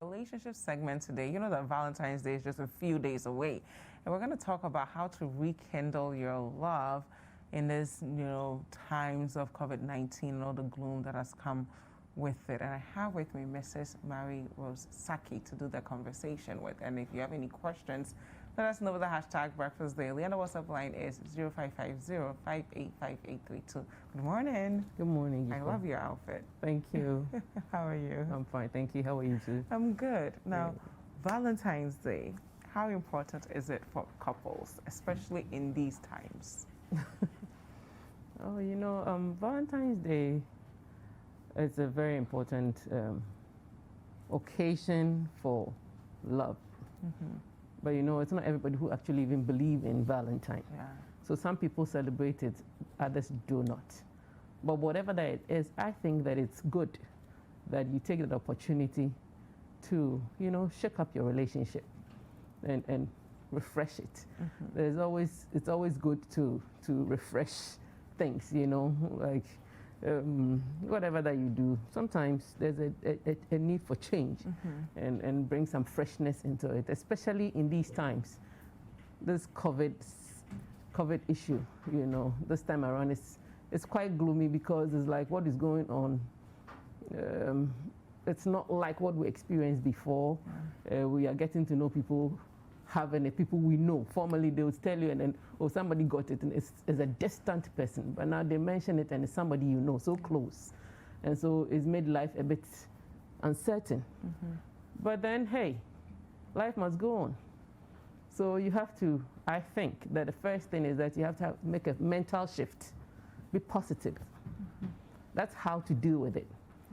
Relationship segment today. You know that Valentine's Day is just a few days away, and we're going to talk about how to rekindle your love in this, times of COVID-19 and all the gloom that has come with it. And I have with me Mrs. Mary Rose Sackey to do the conversation with. And if you have any questions, let us know with the hashtag Breakfast Daily. And the WhatsApp line is 0550-585832. Good morning. Good morning. I love your outfit. Thank you. How are you? I'm fine. Thank you. How are you too? I'm good. Now, Valentine's Day, how important is it for couples, especially in these times? Valentine's Day is a very important occasion for love. Mm-hmm. But it's not everybody who actually even believe in Valentine. Yeah. So some people celebrate it, others do not. But whatever that it is, I think that it's good that you take that opportunity to, shake up your relationship and refresh it. Mm-hmm. It's always good to refresh things, like whatever that you do. Sometimes there's a need for change, mm-hmm. and bring some freshness into it, especially in these times. This COVID issue, this time around it's quite gloomy because it's like what is going on. It's not like what we experienced before. We are getting to know people, having people we know. Formerly they would tell you and then, somebody got it and it's a distant person. But now they mention it and it's somebody you know, so close. And so it's made life a bit uncertain. Mm-hmm. But then, hey, life must go on. So you have to, I think that the first thing is that you have to make a mental shift. Be positive. Mm-hmm. That's how to deal with it.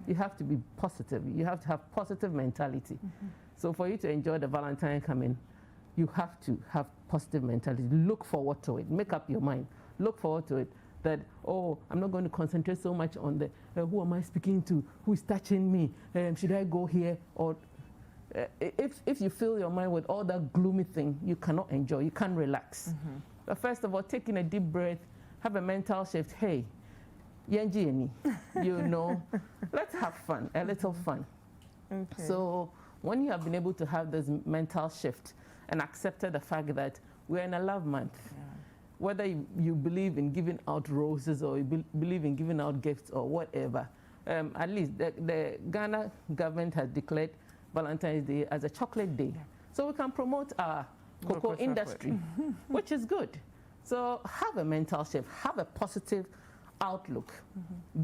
You have to be positive. You have to have positive mentality. Mm-hmm. So for you to enjoy the Valentine coming, you have to have positive mentality. Look forward to it. Make up your mind. Look forward to it. That, I'm not going to concentrate so much on the who am I speaking to? Who is touching me? Should I go here? Or if you fill your mind with all that gloomy thing, you cannot enjoy. You can't relax. Mm-hmm. But first of all, taking a deep breath, have a mental shift. Hey, Yenji, let's have fun, a little fun. Okay. So when you have been able to have this mental shift and accepted the fact that we're in a love month, whether you believe in giving out roses or you believe in giving out gifts or whatever, at least the Ghana government has declared Valentine's Day as a chocolate day. Yeah. So we can promote our cocoa industry, which is good. So have a mental shift, have a positive outlook. Mm-hmm.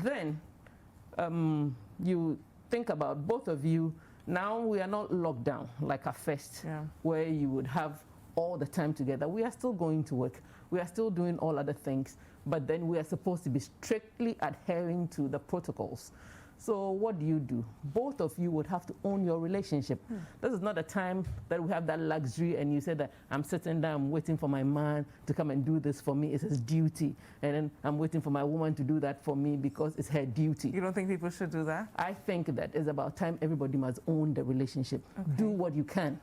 Then you think about both of you. Now we are not locked down like at first, where you would have all the time together. We are still going to work. We are still doing all other things, but then we are supposed to be strictly adhering to the protocols. So what do? Both of you would have to own your relationship. This is not a time that we have that luxury and you say that I'm sitting down, I'm waiting for my man to come and do this for me. It's his duty. And then I'm waiting for my woman to do that for me because it's her duty. You don't think people should do that? I think that it's about time everybody must own the relationship. Okay. Do what you can,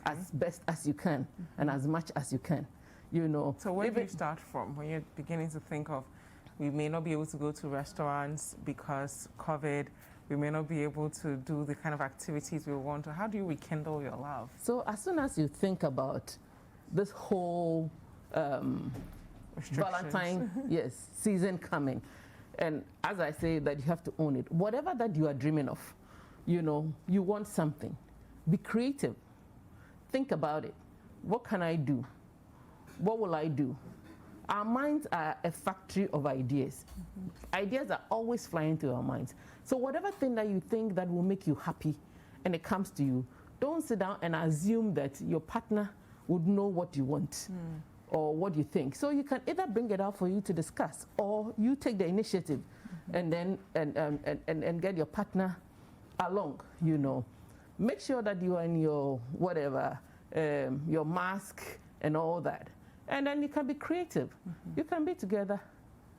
as best as you can, and as much as you can. So where do you start from? When you're beginning to think of, we may not be able to go to restaurants because COVID. We may not be able to do the kind of activities we want to. How do you rekindle your love? So as soon as you think about this whole Valentine season coming, and as I say that you have to own it. Whatever that you are dreaming of, you want something. Be creative. Think about it. What can I do? What will I do? Our minds are a factory of ideas. Mm-hmm. Ideas are always flying through our minds. So whatever thing that you think that will make you happy and it comes to you, don't sit down and assume that your partner would know what you want or what you think. So you can either bring it out for you to discuss or you take the initiative and then and get your partner along, Make sure that you are in your whatever, your mask and all that. And then you can be creative. Mm-hmm. You can be together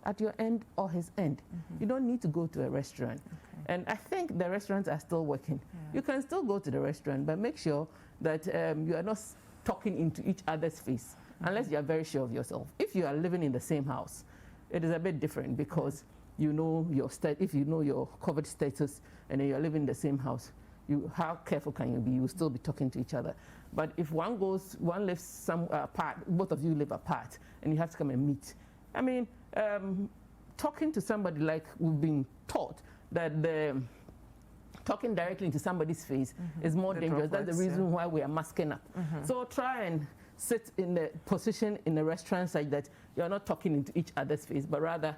at your end or his end. Mm-hmm. You don't need to go to a restaurant. Okay. And I think the restaurants are still working. Yeah. You can still go to the restaurant, but make sure that you are not talking into each other's face, unless you are very sure of yourself. If you are living in the same house, it is a bit different because you know your if you know your COVID status and then you are living in the same house, how careful can you be? You'll still be talking to each other. But if one lives some apart, both of you live apart, and you have to come and meet. I mean, talking to somebody, like we've been taught that talking directly into somebody's face is more dangerous. That's the reason why we are masking up. So try and sit in the position in a restaurant such that you're not talking into each other's face, but rather,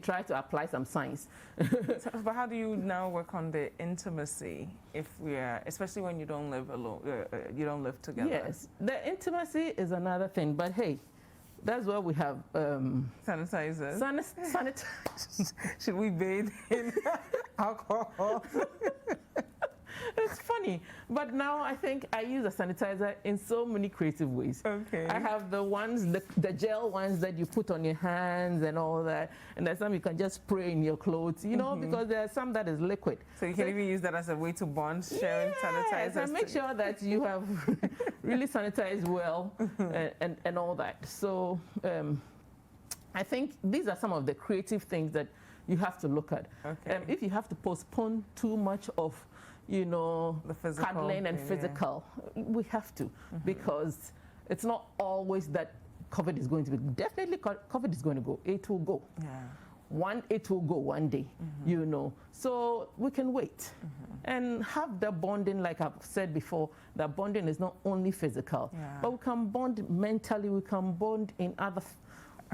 try to apply some science. But how do you now work on the intimacy especially when you don't live alone, you don't live together? Yes, the intimacy is another thing, but hey, that's where we have sanitizers. Sanitizers. Should we bathe in alcohol? It's funny, but now I think I use a sanitizer in so many creative ways. Okay. I have the ones, the gel ones that you put on your hands and all that, and there's some you can just spray in your clothes, because there's some that is liquid. So you can even use that as a way to bond, sharing sanitizers. And make sure that you have really sanitized well and all that. So I think these are some of the creative things that you have to look at. Okay. If you have to postpone too much of the physical, cuddling and physical, we have to, because it's not always that COVID is going to be. Definitely COVID is going to go. It will go. Yeah. It will go one day, So we can wait and have the bonding, like I've said before, that bonding is not only physical, but we can bond mentally, we can bond in other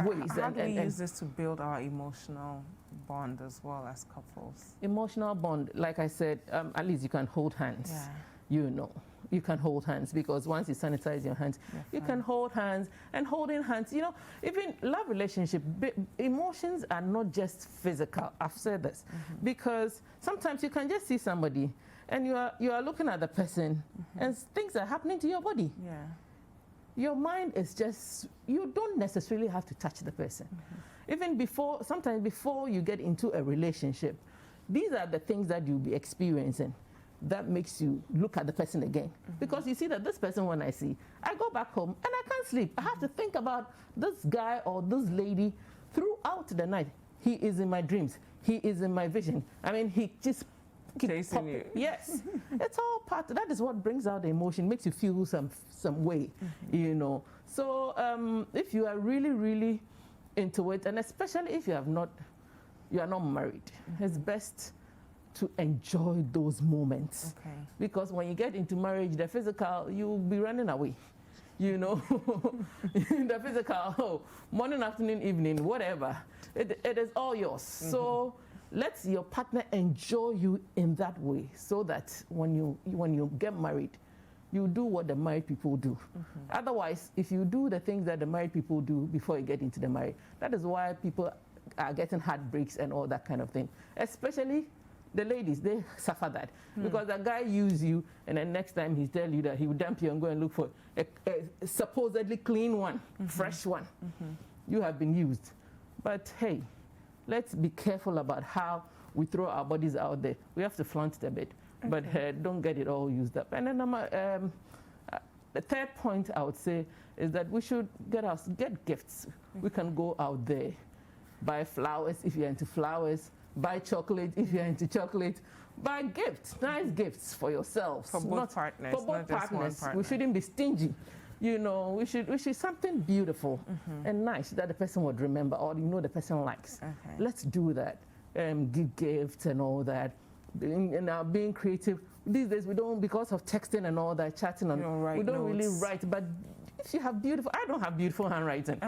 ways. How do we use this to build our emotional bond as well as couples? Emotional bond, like I said, at least you can hold hands. Yeah. You can hold hands, because once you sanitize your hands, you can hold hands. And holding hands, even love relationship, emotions are not just physical. I've said this because sometimes you can just see somebody and you are looking at the person and things are happening to your body. Yeah. Your mind is just, you don't necessarily have to touch the person. Even sometimes before you get into a relationship, these are the things that you'll be experiencing that makes you look at the person again. Because you see that this person, when I go back home and I can't sleep. I have to think about this guy or this lady throughout the night. He is in my dreams. He is in my vision. I mean, he just chasing you. Yes. It's all that is what brings out the emotion, makes you feel some way, So if you are really, really into it, and especially if you are not married, it's best to enjoy those moments. Okay. Because when you get into marriage, the physical, you'll be running away. The physical, morning, afternoon, evening, whatever. It is all yours. So let your partner enjoy you in that way, so that when you get married, you do what the married people do. Otherwise, if you do the things that the married people do before you get into the marriage, that is why people are getting heartbreaks and all that kind of thing. Especially the ladies, they suffer that. Because the guy uses you, and then next time he tells you that he will dump you and go and look for a supposedly clean one, fresh one. You have been used. But hey, let's be careful about how we throw our bodies out there. We have to flaunt it a bit. But don't get it all used up. And then the third point I would say is that we should get gifts. We can go out there, buy flowers if you're into flowers, buy chocolate if you're into chocolate, buy gifts, nice gifts for yourselves. For both partners. For both partners. We shouldn't be stingy. We should something beautiful and nice that the person would remember, or the person likes. Let's do that. Give gifts and all that. Being creative. These days we don't, because of texting and all that, chatting on, we don't really write. But if you have I don't have beautiful handwriting.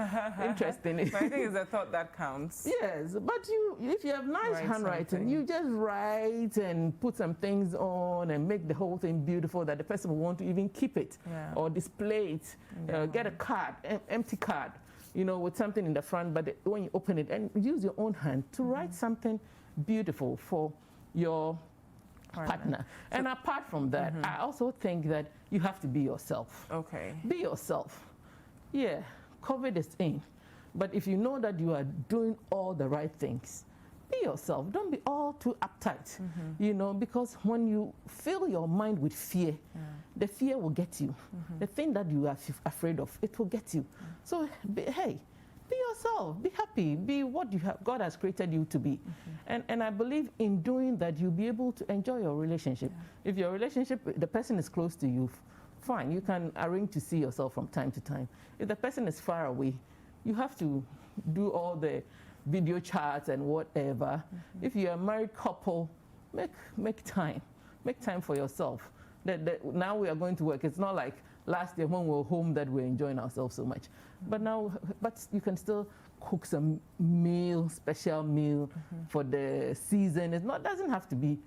Interesting. But I think it's the thought that counts. Yes, but if you have nice handwriting, you just write and put some things on and make the whole thing beautiful, that the person will want to even keep it or display it. Get a card, empty card, with something in the front, but when you open it, and use your own hand to write something beautiful for your partner. And apart from that, I also think that you have to be yourself. Okay. Be yourself. Yeah, COVID is in. But if you know that you are doing all the right things, be yourself. Don't be all too uptight, because when you fill your mind with fear, the fear will get you. The thing that you are afraid of, it will get you. So, be be yourself, be happy, be what you have, God has created you to be. And I believe in doing that, you'll be able to enjoy your relationship. If your relationship, the person is close to you, fine, you can arrange to see yourself from time to time. If the person is far away, you have to do all the video chats and whatever. If you're a married couple, make time for yourself. Now we are going to work. It's not like last year when we were home that we're enjoying ourselves so much. But you can still cook some meal, special meal for the season. Doesn't have to be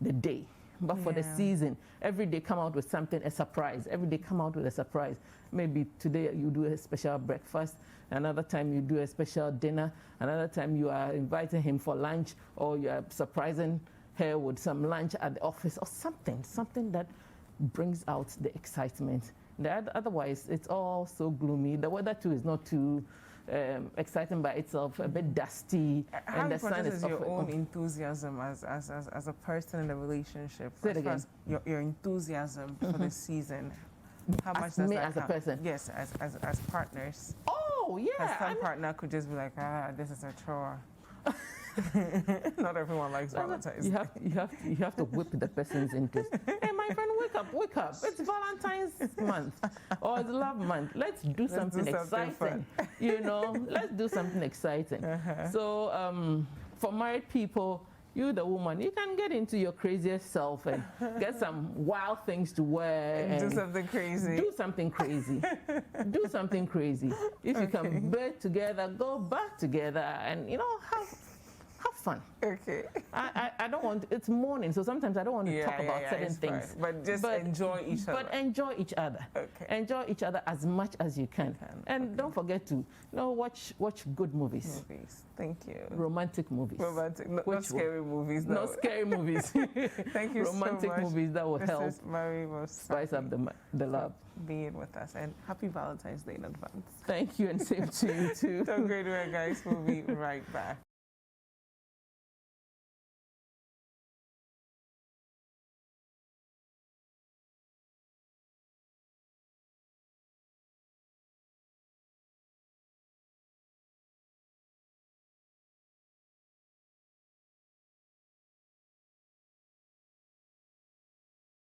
the day, but for the season. Every day come out with something, a surprise. Every day come out with a surprise. Maybe today you do a special breakfast, another time you do a special dinner, another time you are inviting him for lunch, or you are surprising her with some lunch at the office, or something that brings out the excitement. Otherwise, it's all so gloomy. The weather too is not too exciting by itself, a bit dusty. How and the sun important is is your own enthusiasm as a person in a relationship? Say it again. Your enthusiasm for the season. How much does me that as a count? person? Yes, as partners. Oh, yeah. Because some partner could just be like, this is a chore. Not everyone likes Valentine's. You have to whip the person's interest. Hey, my friend, wake up. It's Valentine's month or it's love month. Let's do something exciting. Let's do something exciting. So for married people, you, the woman, you can get into your craziest self and get some wild things to wear. And do something crazy. Do something crazy. Do something crazy. If you can bed together, go back together and, have fun. Okay. I don't want, it's morning, so sometimes I don't want to talk about certain things. Fine. But just enjoy each other. But enjoy each other. Okay. Enjoy each other as much as you can. And don't forget to, watch good movies. Thank you. Romantic movies. Not scary movies. No. Not scary movies. Thank you Romantic so much. movies that will help spice up the love. Being with us, and happy Valentine's Day in advance. Thank you, and same to you too. Don't go anywhere, guys. We'll be right back.